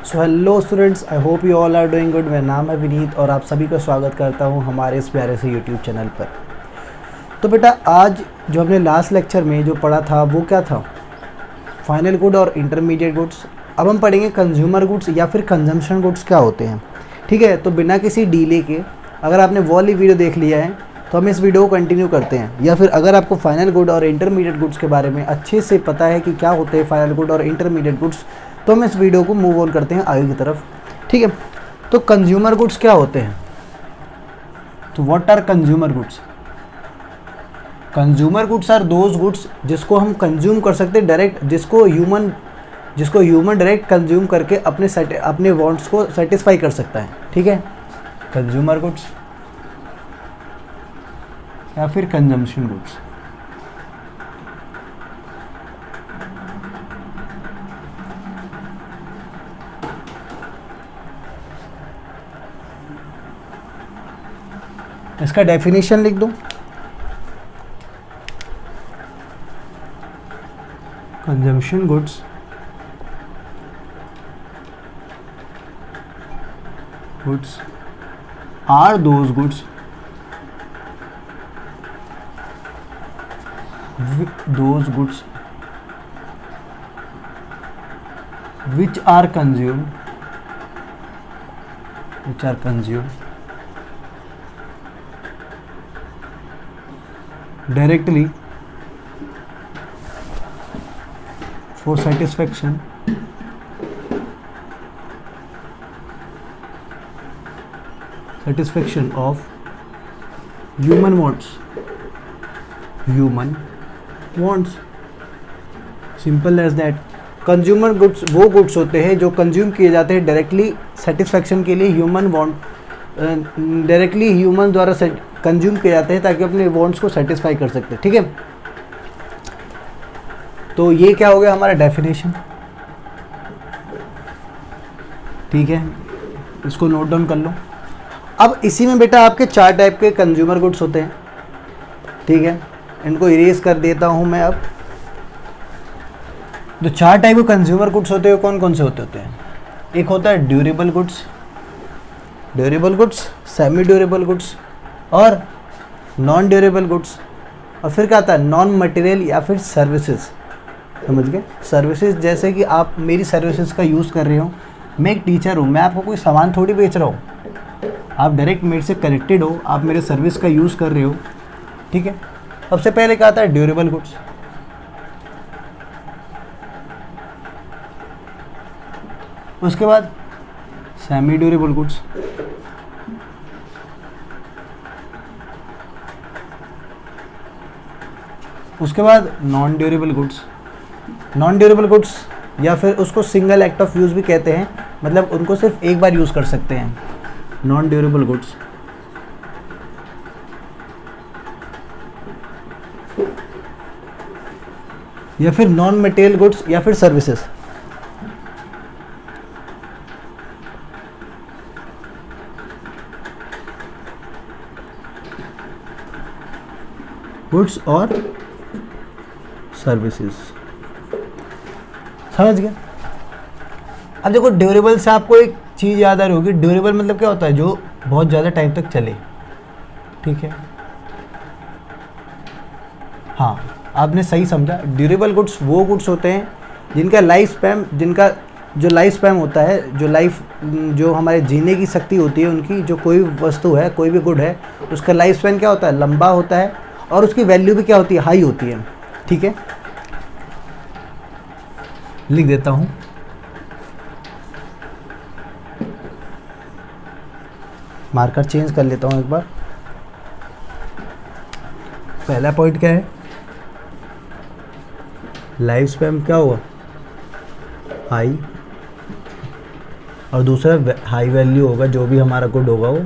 So hello students, I hope you all are doing good. मेरा नाम है विनीत और आप सभी का स्वागत करता हूं हमारे इस प्यारे से यूट्यूब चैनल पर। तो बेटा, आज जो हमने लास्ट लेक्चर में जो पढ़ा था वो क्या था? फाइनल गुड और इंटरमीडिएट गुड्स। अब हम पढ़ेंगे कंज्यूमर गुड्स या फिर कंजम्पशन गुड्स क्या होते हैं। ठीक है, तो बिना किसी डीले के अगर आपने वो वाली वीडियो देख लिया है तो हम इस वीडियो को कंटिन्यू करते हैं, या फिर अगर आपको फाइनल गुड और इंटरमीडिएट गुड्स के बारे में अच्छे से पता है कि क्या होते हैं फाइनल गुड और इंटरमीडिएट गुड्स, तो हम इस वीडियो को मूव ऑन करते हैं आगे की तरफ। ठीक है, तो कंज्यूमर गुड्स क्या होते हैं? तो what are consumer goods? Consumer goods are those goods जिसको हम कंज्यूम कर सकते हैं डायरेक्ट, जिसको ह्यूमन डायरेक्ट कंज्यूम करके अपने वांट्स को सेटिस्फाई कर सकता है। ठीक है, कंज्यूमर गुड्स या फिर कंजम्पशन गुड्स। इसका डेफिनेशन लिख दो। Consumption goods are those goods which are consumed directly for satisfaction of human wants। Simple as that. Consumer goods वो गुड्स होते हैं जो कंज्यूम किए जाते हैं डायरेक्टली सेटिस्फैक्शन के लिए, डायरेक्टली ह्यूमन द्वारा कंज्यूम किए जाते हैं ताकि अपने वांट्स को सेटिस्फाई कर सकते हैं। ठीक है, तो ये क्या हो गया हमारा डेफिनेशन। ठीक है, इसको नोट डाउन कर लो। अब इसी में बेटा आपके 4 टाइप के कंज्यूमर गुड्स होते हैं। ठीक है, इनको इरेज कर देता हूं मैं। अब जो 4 टाइप के कंज्यूमर गुड्स होते हैं कौन कौन से होते हैं? एक होता है durable goods, semi durable goods और नॉन ड्यूरेबल गुड्स। और फिर क्या आता है? नॉन मटेरियल या फिर सर्विसेज। समझ गए? सर्विसेज जैसे कि आप मेरी सर्विसेज का यूज़ कर रहे हो। मैं एक टीचर हूँ, मैं आपको कोई सामान थोड़ी बेच रहा हूँ, आप डायरेक्ट मेरे से कनेक्टेड हो, आप मेरे सर्विस का यूज़ कर रहे हो। ठीक है, सबसे पहले क्या आता है? Durable goods. उसके बाद सेमी ड्यूरेबल गुड्स। उसके बाद नॉन ड्यूरेबल गुड्स या फिर उसको सिंगल एक्ट ऑफ यूज़ भी कहते हैं, मतलब उनको सिर्फ एक बार यूज़ कर सकते हैं, नॉन ड्यूरेबल गुड्स। या फिर नॉन मटेरियल गुड्स या फिर सर्विसेज। गुड्स और सर्विसेज। समझ गए? अब देखो, ड्यूरेबल से आपको एक चीज़ याद आ रही होगी। ड्यूरेबल मतलब क्या होता है? जो बहुत ज़्यादा टाइम तक चले। ठीक है, हाँ, आपने सही समझा। ड्यूरेबल गुड्स वो गुड्स होते हैं जिनका लाइफ स्पैन होता है, जो हमारे जीने की शक्ति होती है उनकी, जो कोई वस्तु है, कोई भी गुड है, उसका लाइफ स्पैन क्या होता है? लंबा होता है और उसकी वैल्यू भी क्या होती है? हाई होती है। ठीक है, लिख देता हूं। मार्कर चेंज कर लेता हूं एक बार। पहला पॉइंट क्या है? लाइफ स्पैन क्या होगा? हाई। और दूसरा हाई वैल्यू होगा, जो भी हमारा गुड होगा वो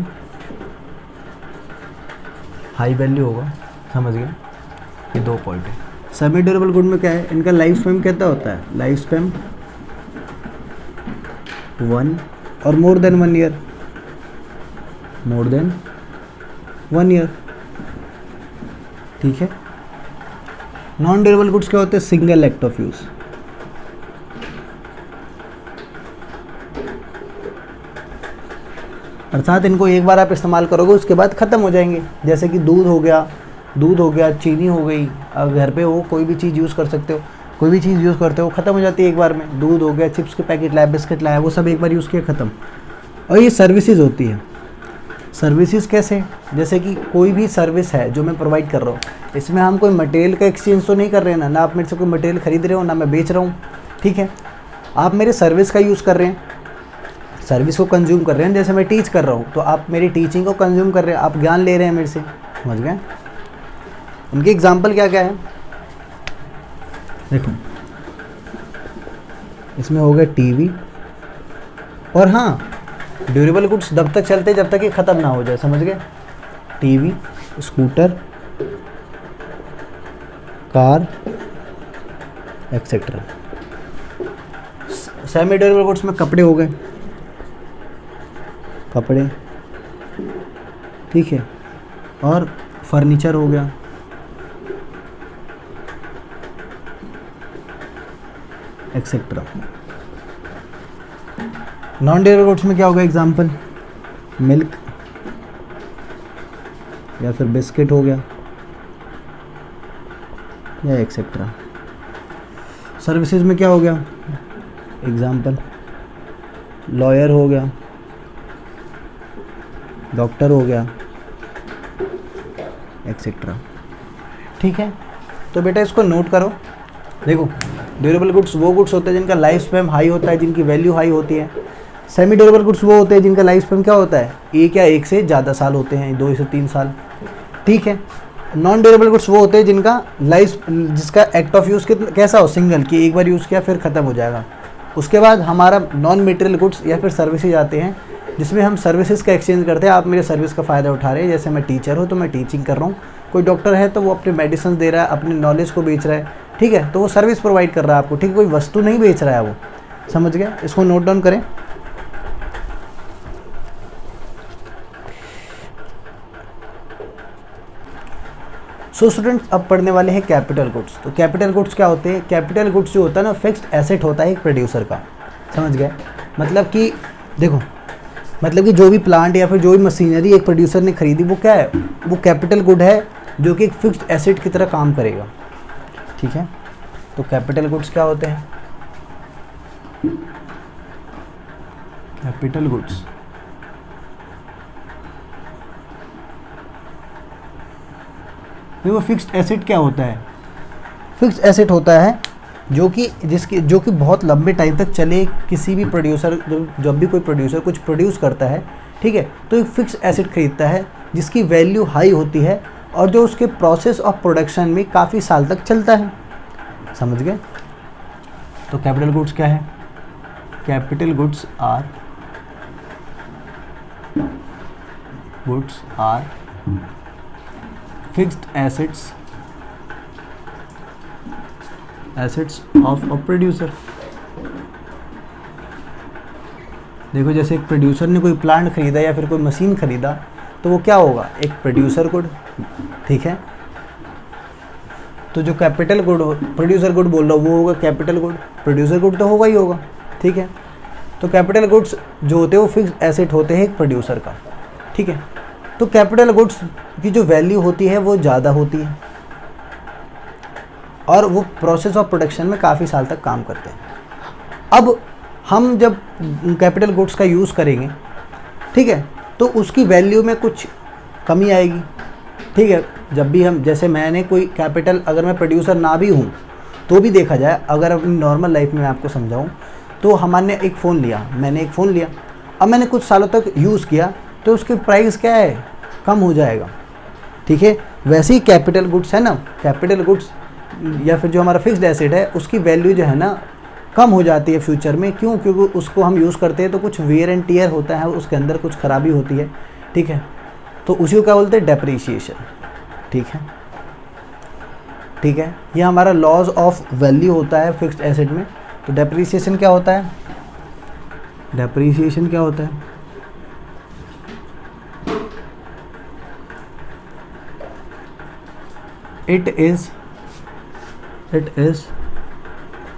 हाई वैल्यू होगा। समझ गए? ये 2 पॉइंट है। सेमी ड्यूरेबल गुड में क्या है? इनका लाइफ स्पैन कितना होता है? लाइफ स्पैन 1 और मोर देन 1 ईयर। ठीक है। नॉन ड्यूरेबल गुड्स क्या होते हैं? Single act of use. अर्थात इनको एक बार आप इस्तेमाल करोगे उसके बाद ख़त्म हो जाएंगे। जैसे कि दूध हो गया, चीनी हो गई, घर पे हो कोई भी चीज़ यूज़ कर सकते हो, कोई भी चीज़ यूज़ करते हो ख़त्म हो जाती है एक बार में। दूध हो गया, चिप्स के पैकेट लाया, बिस्किट लाया, वो सब एक बार यूज़ किया ख़त्म। और ये सर्विसेज होती है। सर्विसेज कैसे? जैसे कि कोई भी सर्विस है जो मैं प्रोवाइड कर रहा हूँ, इसमें हम कोई मटेरियल का एक्सचेंज तो नहीं कर रहे हैं ना आप मेरे से कोई मटेरियल खरीद रहे हो ना मैं बेच रहा हूँ, ठीक है। आप मेरे सर्विस का यूज़ कर रहे हैं, सर्विस को कंज्यूम कर रहे हैं। जैसे मैं टीच कर रहा हूँ तो आप मेरी टीचिंग को कंज्यूम कर रहे हैं, आप ज्ञान ले रहे हैं मेरे से, समझ गए। उनकी एग्जाम्पल क्या क्या है देखो, इसमें हो गया टीवी, और हाँ ड्यूरेबल गुड्स तब तक चलते जब तक ये ख़त्म ना हो जाए, समझ गए। TV, scooter, car etcetera. Semi durable goods में कपड़े हो गए, कपड़े, ठीक है, और फर्नीचर हो गया, एक्सेट्रा। नॉन ड्यूरेबल गुड्स में क्या होगा? एग्जांपल मिल्क या फिर बिस्किट हो गया या एक्सेट्रा। सर्विसेज में क्या हो गया? एग्जांपल लॉयर हो गया, डॉक्टर हो गया, एक्सेट्रा, ठीक है। तो बेटा इसको नोट करो। देखो ड्यूरेबल गुड्स वो गुड्स होते हैं जिनका लाइफ स्पैन हाई होता है, जिनकी वैल्यू हाई होती है। सेमी ड्यूरेबल गुड्स वो होते हैं जिनका लाइफ स्पैन क्या होता है, एक या एक से ज़्यादा साल होते हैं, 2 से 3 साल, ठीक है। नॉन ड्यूरेबल गुड्स वो होते हैं जिनका जिसका एक्ट ऑफ यूज़ कैसा हो, सिंगल, कि एक बार यूज़ किया फिर ख़त्म हो जाएगा। उसके बाद हमारा नॉन मटेरियल गुड्स या फिर सर्विसेज आते हैं, जिसमें हम सर्विसेज का एक्सचेंज करते हैं। आप मेरे सर्विस का फ़ायदा उठा रहे हैं, जैसे मैं टीचर हूँ तो मैं टीचिंग कर रहा हूँ, कोई डॉक्टर है तो वो अपने मेडिसिन दे रहा है, अपने नॉलेज को बेच रहा है, ठीक है, तो वो सर्विस प्रोवाइड कर रहा है आपको, ठीक है, कोई वस्तु नहीं बेच रहा है वो, समझ गए। इसको नोट डाउन करें। सो स्टूडेंट्स अब पढ़ने वाले हैं कैपिटल गुड्स। तो कैपिटल गुड्स क्या होते हैं? कैपिटल गुड्स जो होता है ना, फिक्स्ड एसेट होता है एक प्रोड्यूसर का, समझ गए। मतलब कि देखो, मतलब कि जो भी प्लांट या फिर जो भी मशीनरी एक प्रोड्यूसर ने खरीदी वो क्या है, वो कैपिटल गुड है जो कि एक फिक्स्ड एसेट की तरह काम करेगा, ठीक है। तो कैपिटल गुड्स क्या होते हैं? कैपिटल गुड्स वो फिक्स्ड एसेट क्या होता है? फिक्स्ड एसेट होता है जो कि बहुत लंबे टाइम तक चले। किसी भी प्रोड्यूसर जब भी कोई प्रोड्यूसर कुछ प्रोड्यूस करता है, ठीक है, तो एक फिक्स्ड एसेट खरीदता है जिसकी वैल्यू हाई होती है और जो उसके प्रोसेस ऑफ प्रोडक्शन में काफ़ी साल तक चलता है, समझ गए। तो कैपिटल गुड्स क्या है? Capital goods are fixed assets of a producer. देखो जैसे एक प्रोड्यूसर ने कोई प्लांट खरीदा या फिर कोई मशीन खरीदा तो वो क्या होगा? एक प्रोड्यूसर गुड, ठीक है। तो जो कैपिटल गुड प्रोड्यूसर गुड बोल रहा हूँ वो होगा कैपिटल गुड, प्रोड्यूसर गुड तो होगा ही होगा, ठीक है। तो कैपिटल गुड्स जो होते हैं वो फिक्स्ड एसेट होते हैं एक प्रोड्यूसर का, ठीक है। तो कैपिटल गुड्स की जो वैल्यू होती है वो ज़्यादा होती है और वो प्रोसेस ऑफ प्रोडक्शन में काफ़ी साल तक काम करते हैं। अब हम जब कैपिटल गुड्स का यूज़ करेंगे, ठीक है, तो उसकी वैल्यू में कुछ कमी आएगी, ठीक है। जब भी हम, जैसे मैंने कोई कैपिटल, अगर मैं प्रोड्यूसर ना भी हूँ तो भी देखा जाए, अगर अपनी नॉर्मल लाइफ में मैं आपको समझाऊँ तो मैंने एक फ़ोन लिया, अब मैंने कुछ सालों तक यूज़ किया तो उसकी प्राइस क्या है? कम हो जाएगा, ठीक है। वैसे ही कैपिटल गुड्स है ना, कैपिटल गुड्स या फिर जो हमारा फिक्स्ड एसेट है उसकी वैल्यू जो है ना कम हो जाती है फ्यूचर में। क्यों? क्योंकि उसको हम यूज़ करते हैं तो कुछ वेयर एंड टीयर होता है, उसके अंदर कुछ खराबी होती है, ठीक है। तो उसी को क्या बोलते हैं? डेप्रीशिएशन, ठीक है, ठीक है। ये हमारा लॉस ऑफ वैल्यू होता है फिक्स्ड एसेट में। तो डेप्रीशिएशन क्या होता है? डेप्रीशिएशन क्या होता है? इट इज़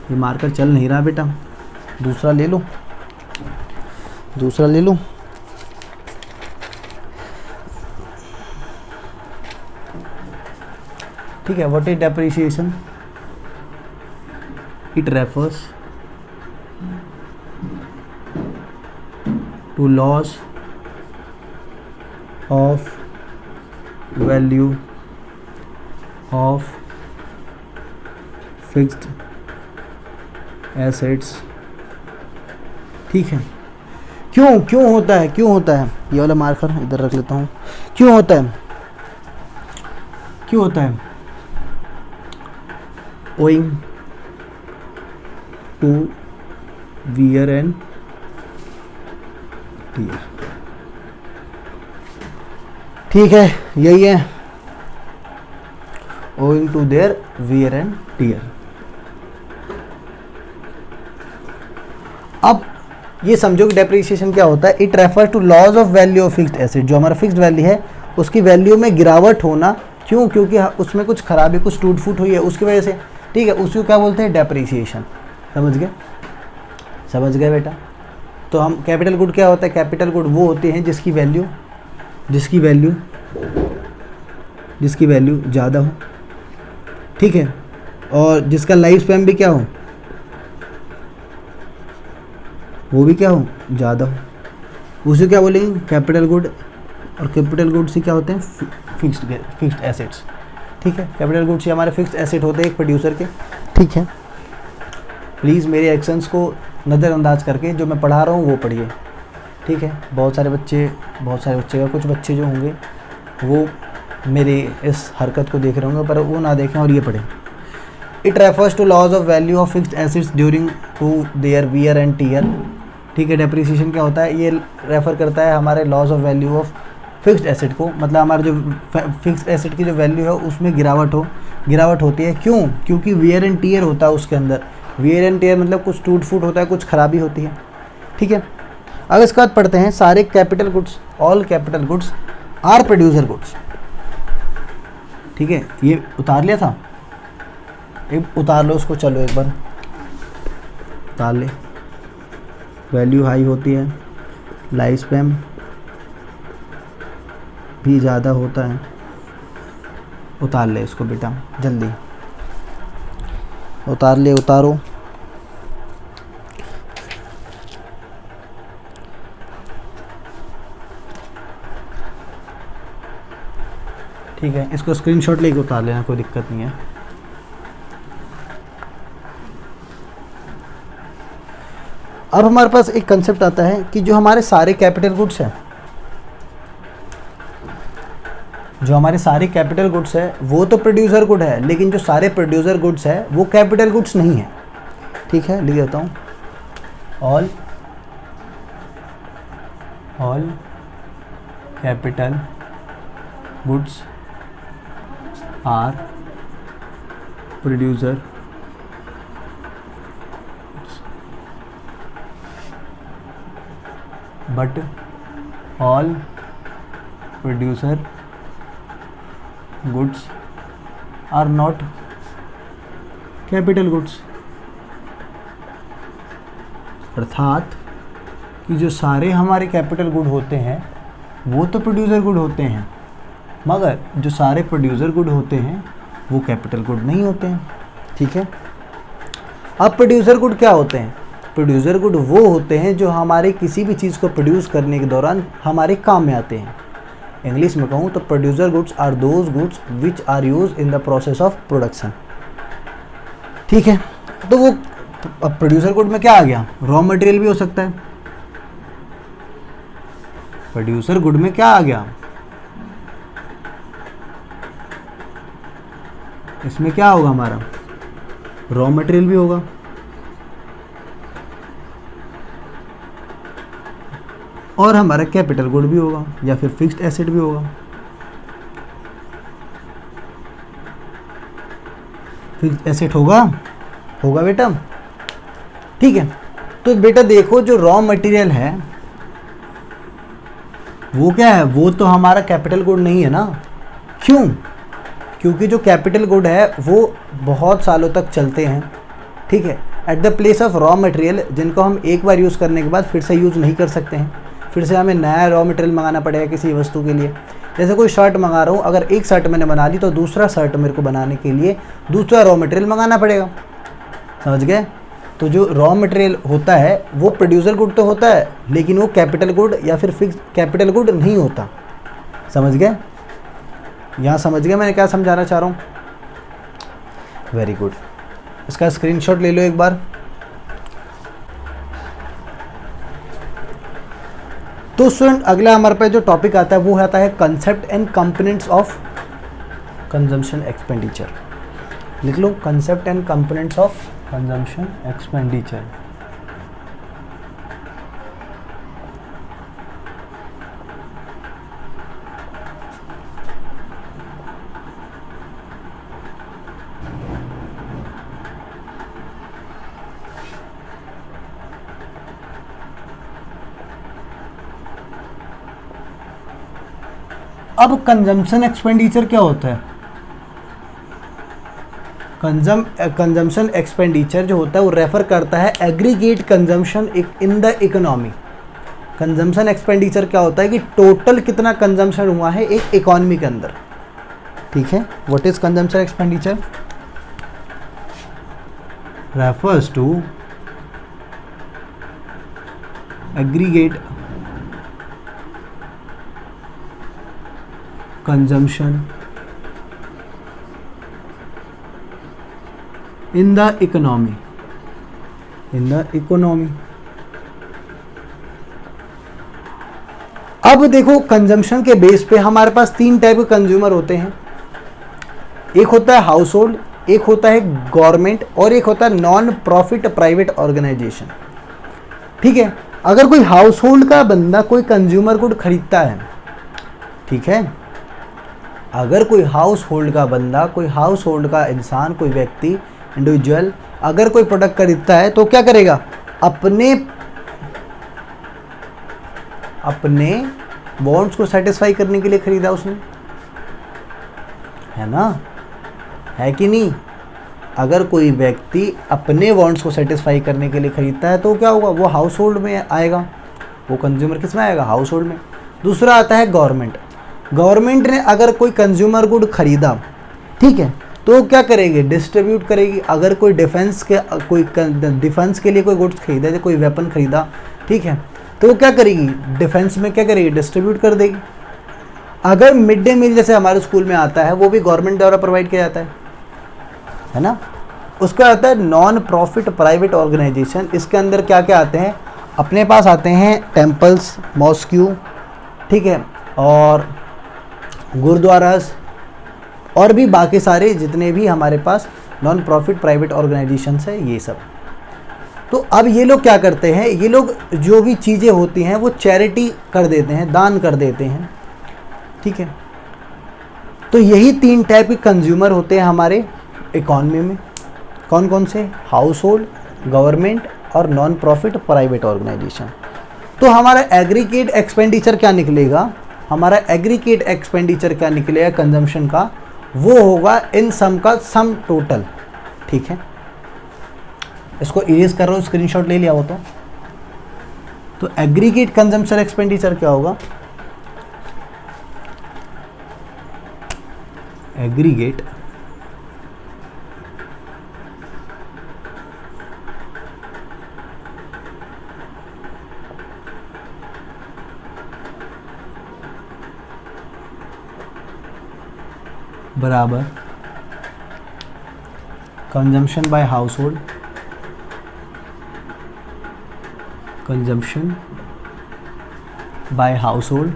ये मार्कर चल नहीं रहा बेटा, दूसरा ले लो। दूसरा ले लूँ। ठीक है, what is depreciation? It refers to loss of value of fixed assets. ठीक है, क्यों होता है, ये वाला मार्कर इधर रख लेता हूँ। क्यों होता है? owing to wear and tear। ठीक है, यही है, owing to their wear and tear। अब ये समझो कि डेप्रिसिएशन क्या होता है। It refer to loss of value of fixed asset, जो हमारा फिक्स्ड वैल्यू है उसकी वैल्यू में गिरावट होना। क्यों? क्योंकि उसमें कुछ खराबी, कुछ टूट फूट हुई है उसकी वजह से। ठीक है, उसको क्या बोलते हैं? डेप्रिसिएशन। समझ गए बेटा? तो हम कैपिटल गुड क्या होता है? कैपिटल गुड वो होते हैं जिसकी वैल्यू ज़्यादा हो। ठीक है, और जिसका लाइफ स्पैन भी क्या हो, वो भी क्या हो, ज़्यादा हो। उसे क्या बोलेंगे? Capital good. और कैपिटल गुड से क्या होते हैं? Fixed assets. ठीक है, कैपिटल गुड्स हमारे फिक्स्ड एसेट होते हैं एक प्रोड्यूसर के। ठीक है, प्लीज़ मेरे एक्शंस को नज़रअंदाज करके जो मैं पढ़ा रहा हूँ वो पढ़िए। ठीक है, बहुत सारे बच्चे का कुछ बच्चे जो होंगे वो मेरी इस हरकत को देख रहे होंगे पर वो ना देखें और ये पढ़ें। It refers to loss of value of fixed assets during to their wear and tear. ठीक है, डेप्रिसिएशन क्या होता है? ये रेफ़र करता है हमारे loss of value of fixed asset को, मतलब हमारे जो फिक्स्ड एसेट की जो वैल्यू है उसमें गिरावट होती है। क्यों? क्योंकि वियर एंड टियर होता है उसके अंदर। वियर एंड टियर मतलब कुछ टूट फूट होता है, कुछ खराबी होती है। ठीक है, अब इसके बाद पढ़ते हैं सारे capital goods, all capital goods are producer goods. ठीक है, ये उतार लिया था, एक उतार लो उसको, चलो एक बार उतार ले। वैल्यू हाई होती है, लाइफ स्पैन भी ज़्यादा होता है। उतार ले इसको बेटा, जल्दी उतारो। ठीक है, इसको स्क्रीनशॉट लेके उतार लेना, कोई दिक्कत नहीं है। अब हमारे पास एक कंसेप्ट आता है कि जो हमारे सारे कैपिटल गुड्स हैं, वो तो प्रोड्यूसर गुड है, लेकिन जो सारे प्रोड्यूसर गुड्स है वो कैपिटल गुड्स नहीं है। ठीक है, लिख देता हूँ, all capital goods are producer but all producer goods are not capital goods. अर्थात कि जो सारे हमारे कैपिटल गुड होते हैं वो तो प्रोड्यूसर गुड होते हैं, मगर जो सारे प्रोड्यूसर गुड होते हैं वो कैपिटल गुड नहीं होते हैं। ठीक है, अब प्रोड्यूसर गुड क्या होते हैं? प्रोड्यूसर गुड वो होते हैं जो हमारे किसी भी चीज़ को प्रोड्यूस करने के दौरान हमारे काम में आते हैं। इंग्लिश में कहूँ तो producer goods are those goods which are use in the process of production. ठीक है, तो वो प्रोड्यूसर गुड में क्या आ गया? रॉ मटेरियल भी हो सकता है। प्रोड्यूसर गुड में क्या आ गया? इसमें क्या होगा? हमारा रॉ मटेरियल भी होगा, और हमारा कैपिटल गुड भी होगा, या फिर फिक्स्ड एसेट भी होगा। फिक्स्ड एसेट होगा बेटा। ठीक है, तो बेटा देखो जो रॉ मटेरियल है वो क्या है? वो तो हमारा कैपिटल गुड नहीं है ना। क्यों? क्योंकि जो कैपिटल गुड है वो बहुत सालों तक चलते हैं। ठीक है, at the place of raw material, जिनको हम एक बार यूज़ करने के बाद फिर से यूज़ नहीं कर सकते हैं, फिर से हमें नया रॉ मटेरियल मंगाना पड़ेगा किसी वस्तु के लिए। जैसे कोई शर्ट मंगा रहा हूँ, अगर एक शर्ट मैंने बना ली तो दूसरा शर्ट मेरे को बनाने के लिए दूसरा रॉ मटेरियल मंगाना पड़ेगा। समझ गए? तो जो रॉ मटेरियल होता है वो प्रोड्यूसर गुड तो होता है, लेकिन वो कैपिटल गुड या फिर फिक्स कैपिटल गुड नहीं होता। समझ गए? यहाँ समझ गए मैंने क्या समझाना चाह रहा हूँ? Very good. इसका स्क्रीनशॉट ले लो एक बार। तो स्टूडेंट अगला हमारे पास जो टॉपिक आता है वो आता है concept and components of consumption expenditure. लिख लो, concept and components of consumption expenditure. अब कंजम्पशन एक्सपेंडिचर क्या होता है? कंजम्पशन एक्सपेंडिचर जो होता है वो रेफर करता है aggregate consumption in the economy. Consumption expenditure क्या होता है कि टोटल कितना कंजम्पशन हुआ है एक इकोनॉमी के अंदर। ठीक है, what is consumption expenditure? Refers to aggregate consumption in the economy, अब देखो कंजम्पशन के बेस पे हमारे पास तीन टाइप के कंज्यूमर होते हैं। एक होता है हाउस होल्ड, एक होता है गवर्नमेंट और एक होता है नॉन प्रॉफिट प्राइवेट ऑर्गेनाइजेशन। ठीक है, अगर कोई हाउस होल्ड का बंदा कोई कंज्यूमर गुड खरीदता है, ठीक है, अगर कोई हाउस होल्ड का बंदा, कोई हाउस होल्ड का इंसान, कोई व्यक्ति, इंडिविजुअल अगर कोई प्रोडक्ट खरीदता है तो क्या करेगा? अपने वांट्स को सेटिस्फाई करने के लिए खरीदा उसने, है ना? है कि नहीं? अगर कोई व्यक्ति अपने वांट्स को सेटिस्फाई करने के लिए खरीदता है तो क्या होगा? वो हाउस होल्ड में आएगा, वो कंज्यूमर किस में आएगा? हाउस होल्ड में। दूसरा आता है गवर्नमेंट। गवर्नमेंट ने अगर कोई कंज्यूमर गुड खरीदा, ठीक है, तो क्या करेगी? डिस्ट्रीब्यूट करेगी। अगर कोई डिफेंस के लिए कोई गुड्स खरीदा, जैसे कोई वेपन खरीदा, ठीक है, तो वो क्या करेगी? डिफेंस में क्या करेगी? डिस्ट्रीब्यूट कर देगी। अगर मिड डे मील जैसे हमारे स्कूल में आता है वो भी गवर्नमेंट द्वारा प्रोवाइड किया जाता है ना? उसका आता है नॉन प्रॉफिट प्राइवेट ऑर्गेनाइजेशन। इसके अंदर क्या क्या आते हैं? अपने पास आते हैं टेम्पल्स, मॉस्क्यू, ठीक है, और गुरुद्वारास और भी बाकी सारे जितने भी हमारे पास नॉन प्रॉफिट प्राइवेट ऑर्गेनाइजेशंस है, ये सब। तो अब ये लोग क्या करते हैं? ये लोग जो भी चीज़ें होती हैं वो चैरिटी कर देते हैं, दान कर देते हैं। ठीक है, तो यही तीन टाइप के कंज्यूमर होते हैं हमारे इकॉनमी में। कौन कौन से? हाउस होल्ड, गवर्नमेंट और नॉन प्रॉफिट प्राइवेट ऑर्गेनाइजेशन। तो हमारा एग्रीगेट एक्सपेंडिचर क्या निकलेगा? हमारा एग्रीगेट एक्सपेंडिचर क्या निकलेगा कंजम्पशन का? वो होगा इन सम का सम टोटल। ठीक है, इसको इरेज कर रहा हूँ, स्क्रीनशॉट ले लिया हो तो एग्रीगेट कंजम्पशन एक्सपेंडिचर क्या होगा? एग्रीगेट बराबर consumption by household, consumption by household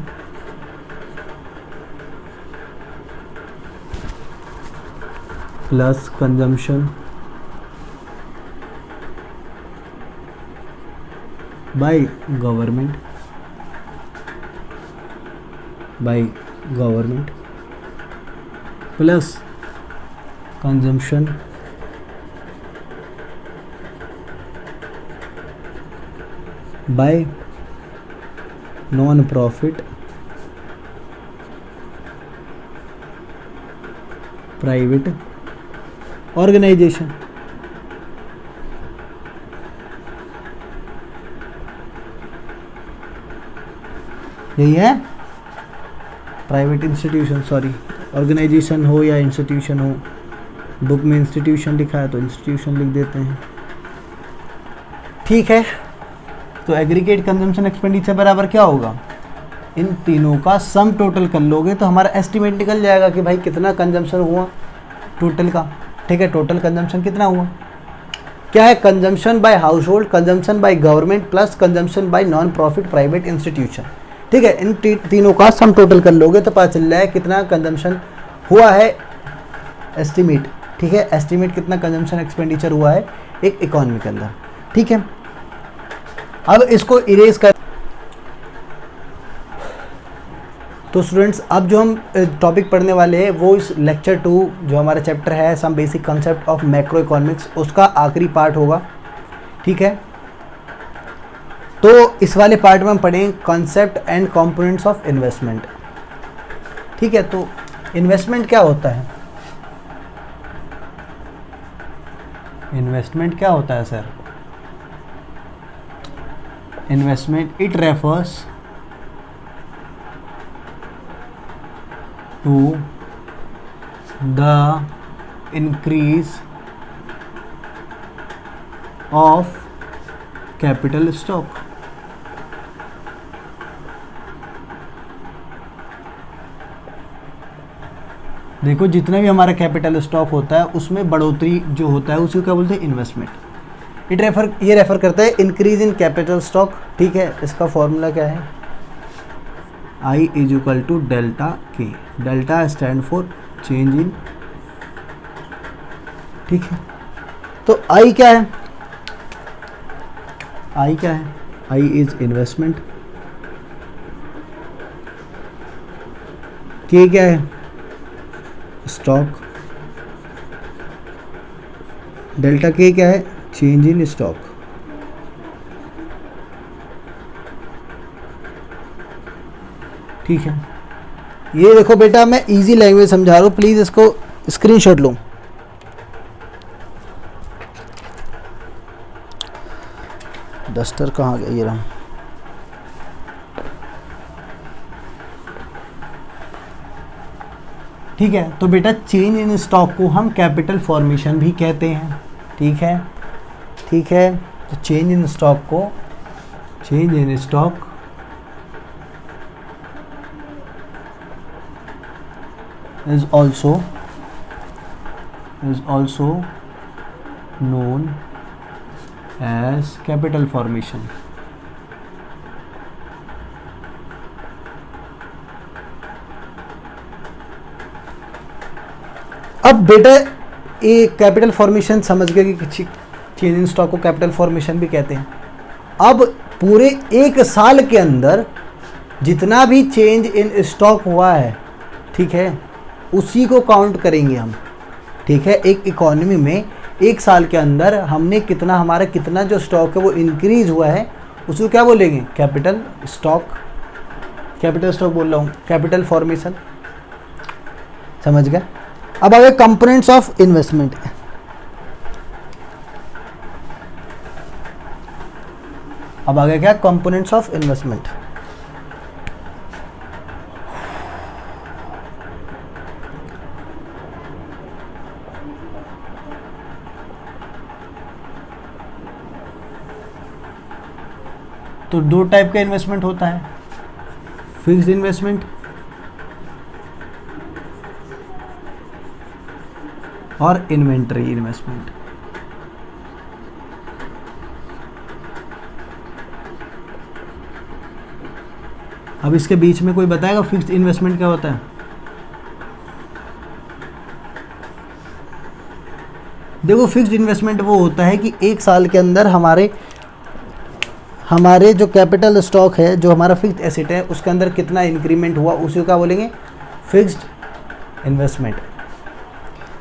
plus consumption by government plus consumption by non profit private organisation. यही है, प्राइवेट इंस्टीट्यूशन, सॉरी ऑर्गेनाइजेशन हो या इंस्टीट्यूशन हो, बुक में इंस्टीट्यूशन लिखा है तो इंस्टीट्यूशन लिख देते हैं। ठीक है, तो एग्रीगेट कंजम्पशन एक्सपेंडिचर बराबर क्या होगा, इन तीनों का सम टोटल कर लोगे तो हमारा एस्टिमेट निकल जाएगा कि भाई कितना कंजम्पशन हुआ टोटल का। ठीक है, टोटल कंजम्पशन कितना हुआ, क्या है, consumption by household, consumption by government plus consumption by non profit private institution. ठीक है, इन तीनों का सम टोटल कर लोगे तो पता चल रहा है कितना कंजम्पशन हुआ है, एस्टिमेट। ठीक है, एस्टिमेट कितना कंजम्पशन एक्सपेंडिचर हुआ है एक इकोनॉमी के अंदर। ठीक है, अब इसको इरेज कर, तो स्टूडेंट्स अब जो हम टॉपिक पढ़ने वाले हैं वो इस लेक्चर 2 जो हमारा चैप्टर है some basic concept of macroeconomics, उसका आखिरी पार्ट होगा। ठीक है, तो इस वाले पार्ट में हम पढ़ेंगे concept and components of investment. ठीक है, तो इन्वेस्टमेंट क्या होता है, इन्वेस्टमेंट क्या होता है sir, investment it refers to the increase of capital stock। देखो जितना भी हमारा कैपिटल स्टॉक होता है उसमें बढ़ोतरी जो होता है उसी को क्या बोलते हैं, इन्वेस्टमेंट। ये रेफर करता है इंक्रीज इन कैपिटल स्टॉक। ठीक है, इसका फॉर्मूला क्या है, I is equal to delta K, delta stand for change in. ठीक है, तो I क्या है, I क्या है, I इज इन्वेस्टमेंट, K क्या है, स्टॉक, डेल्टा K क्या है, चेंज इन स्टॉक। ठीक है, ये देखो बेटा मैं इजी लैंग्वेज समझा रहा हूँ, प्लीज़ इसको स्क्रीनशॉट लो। डस्टर कहाँ गया, ये रहा। ठीक है, तो बेटा चेंज इन स्टॉक को हम कैपिटल फॉर्मेशन भी कहते हैं। ठीक है, ठीक है, तो चेंज इन स्टॉक को, change in stock is also known as capital formation। अब बेटा ये कैपिटल फॉर्मेशन समझ गए कि चेंज इन स्टॉक को कैपिटल फॉर्मेशन भी कहते हैं। अब पूरे एक साल के अंदर जितना भी चेंज इन स्टॉक हुआ है, ठीक है, उसी को काउंट करेंगे हम। ठीक है, एक इकोनॉमी में एक साल के अंदर हमने कितना, हमारा कितना जो स्टॉक है वो इंक्रीज हुआ है, उसको क्या बोलेंगे, कैपिटल स्टॉक। कैपिटल स्टॉक बोल रहा हूँ, कैपिटल फॉर्मेशन, समझ गए। अब आगे कंपोनेंट्स ऑफ इन्वेस्टमेंट। अब आगे क्या, कंपोनेंट्स ऑफ इन्वेस्टमेंट। तो दो टाइप का इन्वेस्टमेंट होता है, फिक्स्ड इन्वेस्टमेंट और इन्वेंटरी इन्वेस्टमेंट। अब इसके बीच में कोई बताएगा फिक्स्ड इन्वेस्टमेंट क्या होता है? देखो फिक्स्ड इन्वेस्टमेंट वो होता है कि एक साल के अंदर हमारे जो कैपिटल स्टॉक है, जो हमारा फिक्स्ड एसेट है, उसके अंदर कितना इंक्रीमेंट हुआ, उसी को क्या बोलेंगे, फिक्स्ड इन्वेस्टमेंट।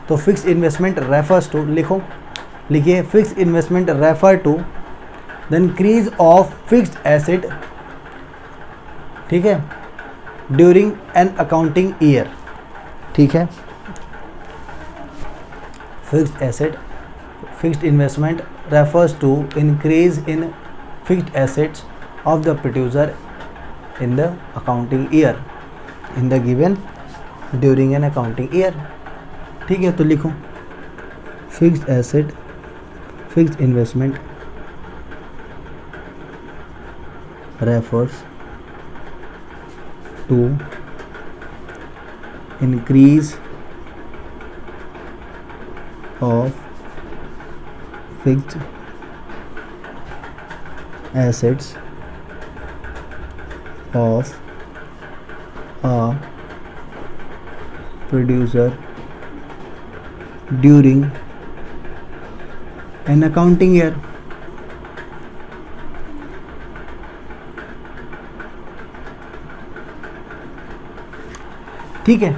तो फिक्स्ड इन्वेस्टमेंट रेफर्स टू, लिखिए fixed investment refer to the increase of fixed asset, ठीक है, ड्यूरिंग एन अकाउंटिंग ईयर। ठीक है, fixed asset, fixed investment refers to increase in fixed assets of the producer in the accounting year, in the given during an accounting year. ठीक है, तो लिखो fixed asset, fixed investment refers to increase of fixed assets of a producer during an accounting year। ठीक है,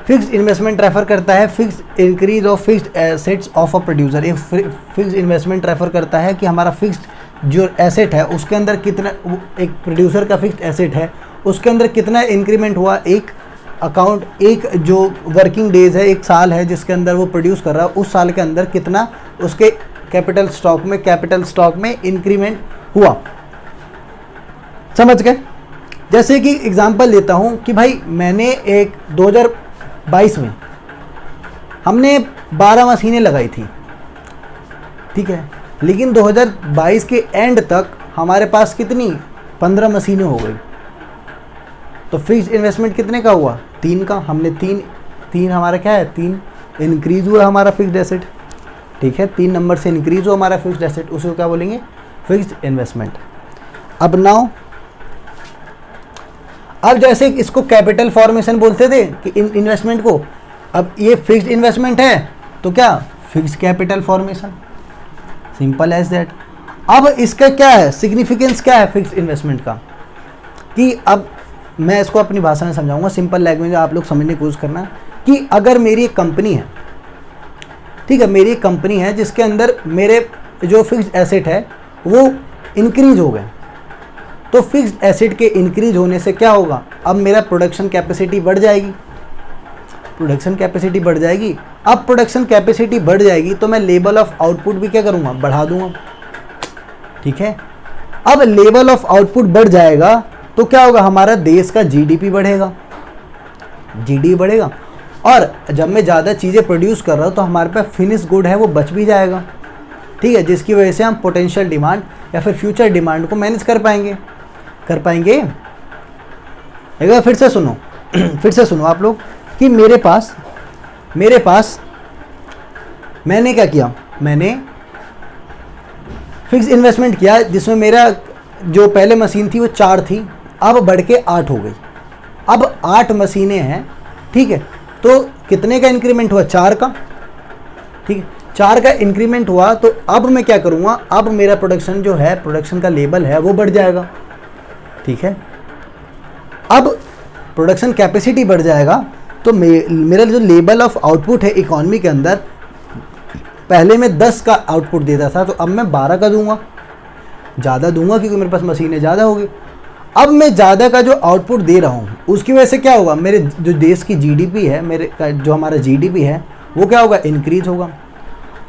fixed investment refer करता है fixed increase of fixed assets of a producer. एक fixed investment refer करता है कि हमारा fixed जो एसेट है उसके अंदर कितना, एक प्रोड्यूसर का फिक्स्ड एसेट है उसके अंदर कितना इंक्रीमेंट हुआ, एक अकाउंट, एक जो वर्किंग डेज है, एक साल है जिसके अंदर वो प्रोड्यूस कर रहा है, उस साल के अंदर कितना उसके कैपिटल स्टॉक में इंक्रीमेंट हुआ। समझ गए? जैसे कि एग्जांपल देता हूँ कि भाई मैंने एक 2022 में हमने 12 मशीनें लगाई थी, ठीक है, लेकिन 2022 के एंड तक हमारे पास कितनी 15 मशीनें हो गई। तो फिक्स्ड इन्वेस्टमेंट कितने का हुआ? 3 का। हमने तीन हमारा क्या है, 3 इंक्रीज हुआ हमारा फिक्स्ड एसेट। ठीक है, 3 नंबर से इंक्रीज हुआ हमारा फिक्स्ड एसेट, उसको क्या बोलेंगे? Fixed investment. अब नाउ, अब जैसे इसको कैपिटल फॉर्मेशन बोलते थे कि इन्वेस्टमेंट को, अब ये फिक्स्ड इन्वेस्टमेंट है तो क्या, fixed capital formation, simple as that. अब इसका क्या है, सिग्निफिकेंस क्या है फिक्स्ड इन्वेस्टमेंट का, कि अब मैं इसको अपनी भाषा में समझाऊंगा, सिंपल लैंग्वेज आप लोग समझने की कोशिश करना, कि अगर मेरी एक कंपनी है, ठीक है, मेरी एक कंपनी है जिसके अंदर मेरे जो फिक्स्ड एसेट है वो इंक्रीज हो गए, तो फिक्स्ड एसेट के इंक्रीज होने से क्या होगा, अब मेरा प्रोडक्शन कैपेसिटी बढ़ जाएगी, प्रोडक्शन कैपेसिटी बढ़ जाएगी। अब प्रोडक्शन कैपेसिटी बढ़ जाएगी तो मैं लेवल ऑफ आउटपुट भी क्या करूँगा, बढ़ा दूंगा। ठीक है, अब लेवल ऑफ आउटपुट बढ़ जाएगा तो क्या होगा, हमारा देश का जीडीपी बढ़ेगा, जीडीपी बढ़ेगा, और जब मैं ज़्यादा चीज़ें प्रोड्यूस कर रहा हूँ तो हमारे पास फिनिश गुड है वो बच भी जाएगा। ठीक है, जिसकी वजह से हम पोटेंशियल डिमांड या फिर फ्यूचर डिमांड को मैनेज कर पाएंगे। एक बार फिर से सुनो फिर से सुनो आप लोग, कि मेरे पास मैंने क्या किया, मैंने फिक्स इन्वेस्टमेंट किया जिसमें मेरा जो पहले मशीन थी वो 4 थी, अब बढ़ के 8 हो गई, अब 8 मशीनें हैं। ठीक है, तो कितने का इंक्रीमेंट हुआ, 4 का। ठीक है, 4 का इंक्रीमेंट हुआ, तो अब मैं क्या करूँगा, अब मेरा प्रोडक्शन जो है, प्रोडक्शन का लेवल है वो बढ़ जाएगा। ठीक है, अब प्रोडक्शन कैपेसिटी बढ़ जाएगा तो मेरा जो लेवल ऑफ आउटपुट है इकोनॉमी के अंदर, पहले मैं 10 का आउटपुट देता था तो अब मैं 12 का दूंगा, ज़्यादा दूंगा क्योंकि मेरे पास मशीनें ज़्यादा होगी। अब मैं ज़्यादा का जो आउटपुट दे रहा हूँ उसकी वजह से क्या होगा, मेरे जो देश की जीडीपी है, मेरे जो हमारा जीडीपी है वो क्या होगा, इंक्रीज होगा।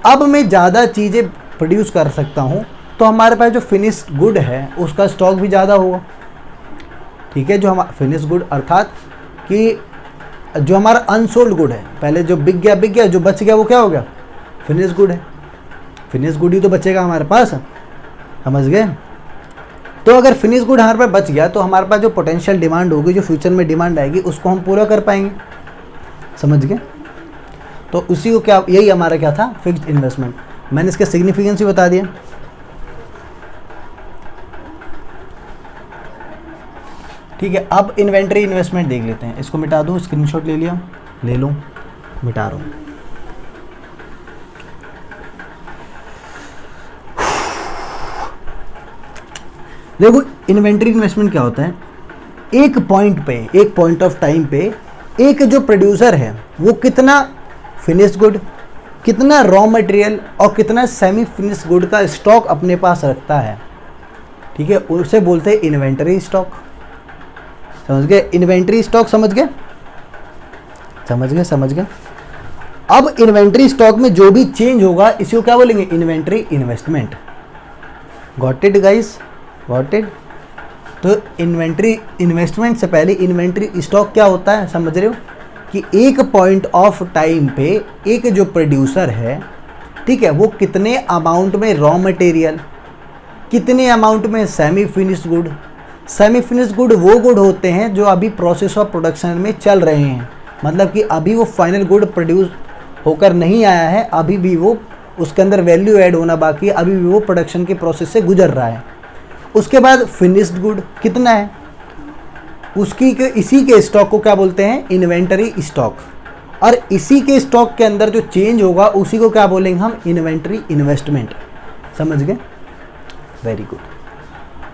अब मैं ज़्यादा चीज़ें प्रोड्यूस कर सकता हूँ तो हमारे पास जो फिनिश गुड है उसका स्टॉक भी ज़्यादा होगा। ठीक है, जो हमारा फिनिश गुड अर्थात कि जो हमारा अनसोल्ड गुड है, पहले जो बिक गया, जो बच गया वो क्या हो गया, फिनिश गुड है। फिनिश गुड ही तो बचेगा हमारे पास, समझ गए? तो अगर फिनिश गुड हमारे पास बच गया तो हमारे पास जो पोटेंशियल डिमांड होगी, जो फ्यूचर में डिमांड आएगी, उसको हम पूरा कर पाएंगे। समझ गए? तो उसी को क्या, यही हमारा क्या था, फिक्स्ड इन्वेस्टमेंट। मैंने इसका सिग्निफिकेंस भी बता दिया। ठीक है, अब इन्वेंट्री इन्वेस्टमेंट देख लेते हैं। इसको मिटा दूँ, स्क्रीनशॉट ले लिया, ले लो, मिटा रहा हूँ। देखो इन्वेंट्री इन्वेस्टमेंट क्या होता है, एक पॉइंट ऑफ टाइम पे एक जो प्रोड्यूसर है वो कितना फिनिश गुड, कितना रॉ मटेरियल और कितना सेमी फिनिश गुड का स्टॉक अपने पास रखता है। ठीक है, उसे बोलते हैं इन्वेंटरी स्टॉक। समझ गए? इन्वेंटरी स्टॉक समझ गए? अब इन्वेंटरी स्टॉक में जो भी चेंज होगा इसी को क्या बोलेंगे, inventory investment. Got it guys? Got it? तो इन्वेंट्री इन्वेस्टमेंट से पहले इन्वेंट्री स्टॉक क्या होता है, समझ रहे हो कि एक पॉइंट ऑफ टाइम पे एक जो प्रोड्यूसर है, ठीक है, वो कितने अमाउंट में रॉ मटेरियल, कितने अमाउंट में semi finished good. Semi finished good वो गुड होते हैं जो अभी प्रोसेस ऑफ प्रोडक्शन में चल रहे हैं, मतलब कि अभी वो फाइनल गुड प्रोड्यूस होकर नहीं आया है, अभी भी वो उसके अंदर वैल्यू ऐड होना बाकी है, अभी भी वो प्रोडक्शन के प्रोसेस से गुजर रहा है। उसके बाद फिनिश्ड गुड कितना है, इसी के स्टॉक को क्या बोलते हैं, इन्वेंटरी स्टॉक। और इसी के स्टॉक के अंदर जो चेंज होगा उसी को क्या बोलेंगे हम, इन्वेंटरी इन्वेस्टमेंट। समझ गए, वेरी गुड।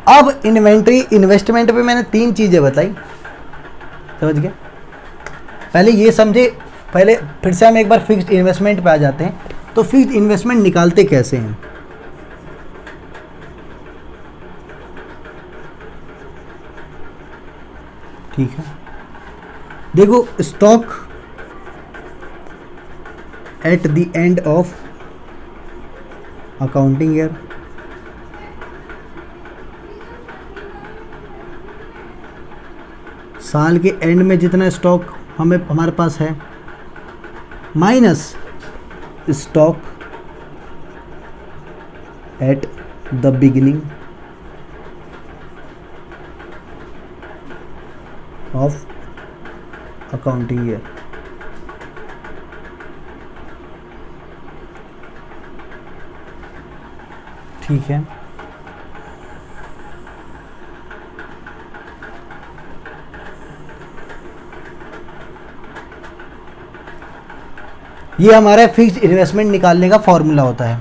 अब इन्वेंटरी इन्वेस्टमेंट पे मैंने 3 चीज़ें बताई, समझ गए। पहले ये समझे, पहले फिर से हम एक बार फिक्स्ड इन्वेस्टमेंट पे आ जाते हैं। तो फिक्स्ड इन्वेस्टमेंट निकालते कैसे हैं, ठीक है। देखो, stock at the end of accounting year, साल के एंड में जितना स्टॉक हमारे पास है, minus stock at the beginning of accounting year. ठीक है, ये हमारा फिक्स्ड इन्वेस्टमेंट निकालने का फॉर्मूला होता है।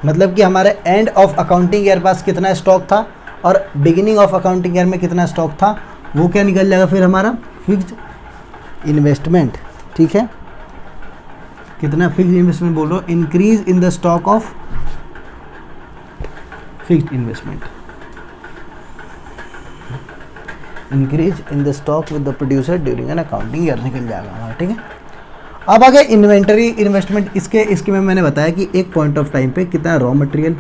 मतलब कि हमारे एंड ऑफ अकाउंटिंग ईयर पास कितना स्टॉक था और बिगिनिंग ऑफ अकाउंटिंग ईयर में कितना स्टॉक था, वो क्या निकल जाएगा फिर हमारा फिक्स्ड इन्वेस्टमेंट। ठीक है, कितना फिक्स्ड इन्वेस्टमेंट बोल रहा हूँ, increase in the stock of fixed investment, increase in the stock with the producer during an accounting year निकल जाएगा हमारा। ठीक है, अब आगे इन्वेंटरी इन्वेस्टमेंट, इसके में मैंने बताया कि एक पॉइंट ऑफ टाइम पे कितना रॉ मटेरियल,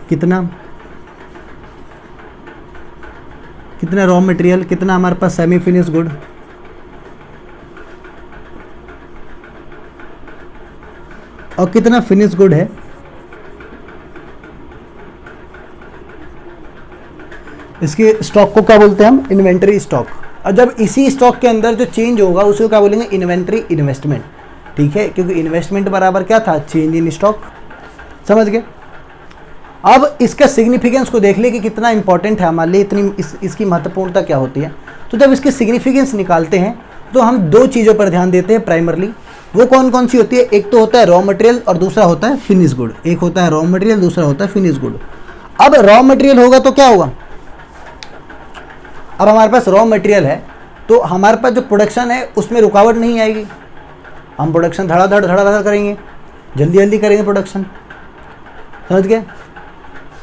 कितना रॉ मटेरियल, कितना हमारे पास सेमी फिनिश गुड, और कितना फिनिश गुड है। इसके स्टॉक को क्या बोलते हैं हम, इन्वेंटरी स्टॉक। और जब इसी स्टॉक के अंदर जो चेंज होगा उसको क्या बोलेंगे, इन्वेंटरी इन्वेस्टमेंट। ठीक है, क्योंकि इन्वेस्टमेंट बराबर क्या था, चेंज इन स्टॉक। समझ गए। अब इसका सिग्निफिकेंस को देख ले कि कितना इंपॉर्टेंट है हमारे लिए, इतनी इसकी महत्वपूर्णता क्या होती है। तो जब इसके सिग्निफिकेंस निकालते हैं तो हम 2 चीज़ों पर ध्यान देते हैं प्राइमरली। वो कौन कौन सी होती है, एक तो होता है रॉ मटेरियल और दूसरा होता है फिनिश गुड। एक होता है रॉ मटेरियल, दूसरा होता है फिनिश गुड। अब रॉ मटेरियल होगा तो क्या होगा, अब हमारे पास रॉ मटेरियल है तो हमारे पास जो प्रोडक्शन है उसमें रुकावट नहीं आएगी। हम प्रोडक्शन धड़ाधड़ करेंगे, जल्दी जल्दी करेंगे प्रोडक्शन। समझ गए।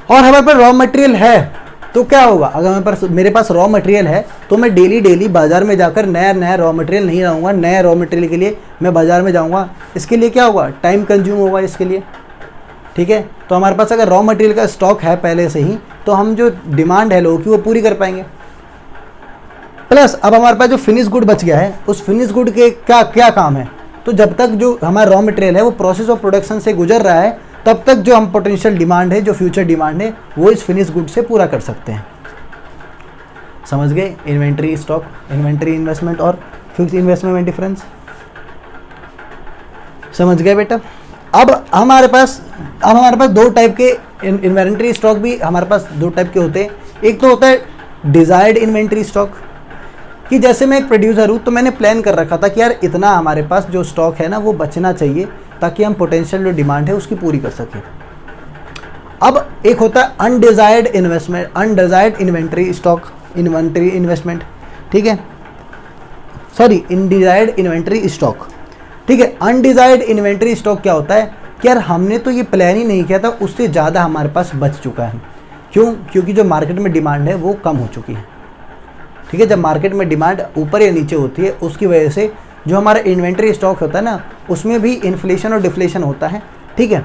और हमारे पास रॉ मटेरियल है तो क्या होगा, अगर मेरे पास रॉ मटेरियल है तो मैं डेली बाजार में जाकर नया रॉ मटेरियल नहीं लाऊंगा। नया रॉ मटेरियल के लिए मैं बाजार में जाऊंगा, इसके लिए क्या होगा, टाइम कंज्यूम होगा इसके लिए। ठीक है, तो हमारे पास अगर रॉ मटेरियल का स्टॉक है पहले से ही तो हम जो डिमांड है लोगों की वो पूरी कर पाएंगे। प्लस अब हमारे पास जो फिनिश गुड बच गया है, उस फिनिश गुड के क्या काम है, तो जब तक जो हमारा रॉ मटेरियल है वो प्रोसेस ऑफ प्रोडक्शन से गुजर रहा है तब तक जो हम पोटेंशियल डिमांड है, जो फ्यूचर डिमांड है, वो इस फिनिश गुड से पूरा कर सकते हैं। समझ गए इन्वेंटरी स्टॉक, इन्वेंटरी इन्वेस्टमेंट और फिक्स्ड इन्वेस्टमेंट में डिफरेंस। समझ गए बेटा। अब हमारे पास 2 टाइप के इन्वेंटरी स्टॉक भी हमारे पास 2 टाइप के होते हैं। एक तो होता है डिजायर्ड इन्वेंटरी स्टॉक, कि जैसे मैं एक प्रोड्यूसर हूँ तो मैंने प्लान कर रखा था कि यार इतना हमारे पास जो स्टॉक है ना वो बचना चाहिए ताकि हम पोटेंशियल जो डिमांड है उसकी पूरी कर सकें। अब एक होता है undesired inventory stock, inventory investment. ठीक है, सॉरी, इनडिजायर्ड इन्वेंटरी स्टॉक। ठीक है, अनडिजायर्ड इन्वेंटरी स्टॉक क्या होता है कि यार हमने तो ये प्लान ही नहीं किया था, उससे ज़्यादा हमारे पास बच चुका है। क्यों, क्योंकि जो मार्केट में डिमांड है वो कम हो चुकी है। ठीक है, जब मार्केट में डिमांड ऊपर या नीचे होती है उसकी वजह से जो हमारा इन्वेंटरी स्टॉक होता है ना उसमें भी इन्फ्लेशन और डिफ्लेशन होता है। ठीक है,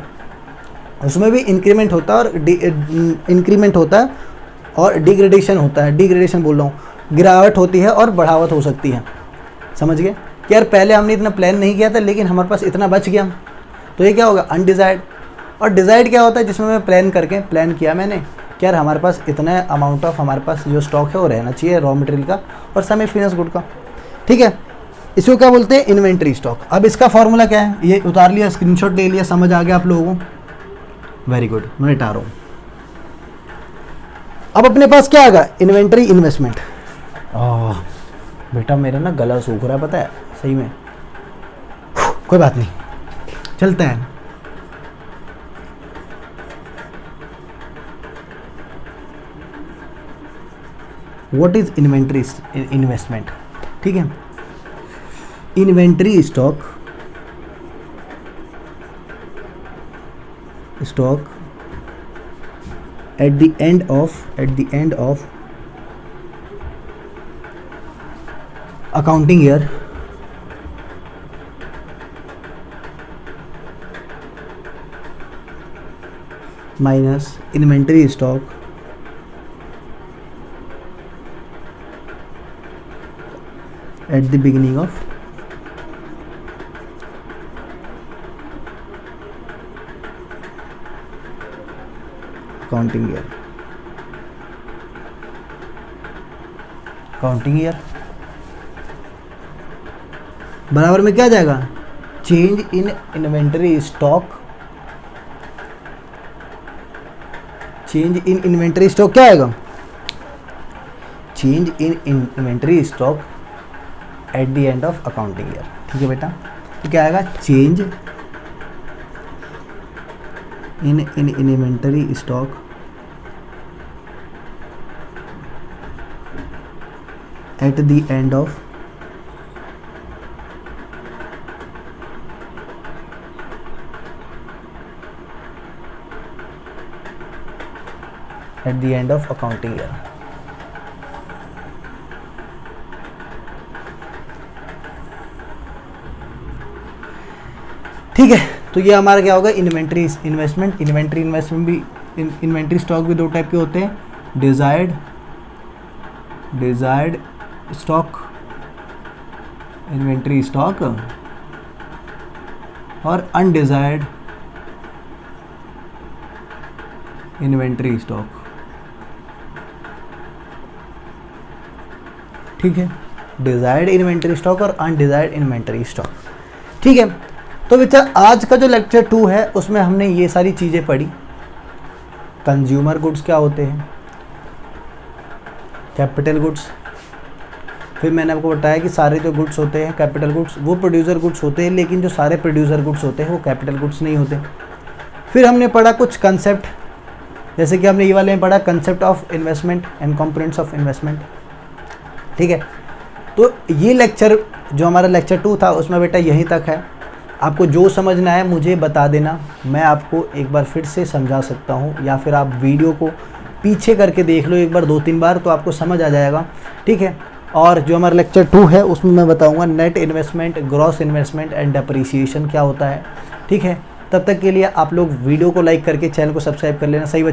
उसमें भी इंक्रीमेंट होता है और इंक्रीमेंट होता है और डिग्रेडेशन होता है, डिग्रेडेशन बोल रहा हूँ, गिरावट होती है और बढ़ावट हो सकती है। समझ गए कि यार पहले हमने इतना प्लान नहीं किया था लेकिन हमारे पास इतना बच गया, तो ये क्या होगा, अनडिज़ायर्ड। और डिज़ायर्ड क्या होता है, जिसमें मैं प्लान किया मैंने कि यार हमारे पास इतना अमाउंट ऑफ हमारे पास जो स्टॉक है वो रहना चाहिए रॉ मटेरियल का और सेमी फिनिश गुड का। ठीक है, इसको क्या बोलते हैं, इन्वेंट्री स्टॉक। अब इसका फॉर्मूला क्या है, ये उतार लिया, स्क्रीनशॉट ले लिया, समझ आ गया आप लोगों को, वेरी गुड, मैं हटा रहा हूँ। अब अपने पास क्या आएगा, इन्वेंट्री इन्वेस्टमेंट। बेटा मेरा ना गला सूख रहा है, पता है सही में, कोई बात नहीं, चलता है। What is inventory investment? ठीक है, inventory stock at the end of accounting year minus inventory stock at the beginning of accounting year बराबर में क्या जाएगा, change in inventory stock. Change in inventory stock क्या आएगा, change in inventory stock at the end of accounting year. ठीक है बेटा, तो क्या आएगा, change in inventory stock at the end of accounting year। ठीक है, तो ये हमारा क्या होगा, इन्वेंट्री इन्वेस्टमेंट। इन्वेंट्री इन्वेस्टमेंट भी, इन्वेंट्री स्टॉक भी दो टाइप के होते हैं, डिजायर्ड स्टॉक, इन्वेंट्री स्टॉक, और अनडिजायर्ड इन्वेंट्री स्टॉक। ठीक है, डिजायर्ड इन्वेंट्री स्टॉक और अनडिजायर्ड इन्वेंट्री स्टॉक। ठीक है, तो बेटा आज का जो लेक्चर 2 है उसमें हमने ये सारी चीज़ें पढ़ी। कंज्यूमर गुड्स क्या होते हैं, कैपिटल गुड्स, फिर मैंने आपको बताया कि सारे जो गुड्स होते हैं कैपिटल गुड्स वो प्रोड्यूसर गुड्स होते हैं, लेकिन जो सारे प्रोड्यूसर गुड्स होते हैं वो कैपिटल गुड्स नहीं होते। फिर हमने पढ़ा कुछ कंसेप्ट, जैसे कि हमने ये वाले में पढ़ा concept of investment and components of investment. ठीक है, तो ये लेक्चर जो हमारा लेक्चर 2 था उसमें बेटा यहीं तक है। आपको जो समझना है मुझे बता देना, मैं आपको एक बार फिर से समझा सकता हूँ, या फिर आप वीडियो को पीछे करके देख लो एक बार 2-3 बार, तो आपको समझ आ जाएगा। ठीक है, और जो हमारा लेक्चर 2 है उसमें मैं बताऊंगा net investment, gross investment and depreciation क्या होता है। ठीक है, तब तक के लिए आप लोग वीडियो को लाइक करके चैनल को सब्सक्राइब कर लेना। सही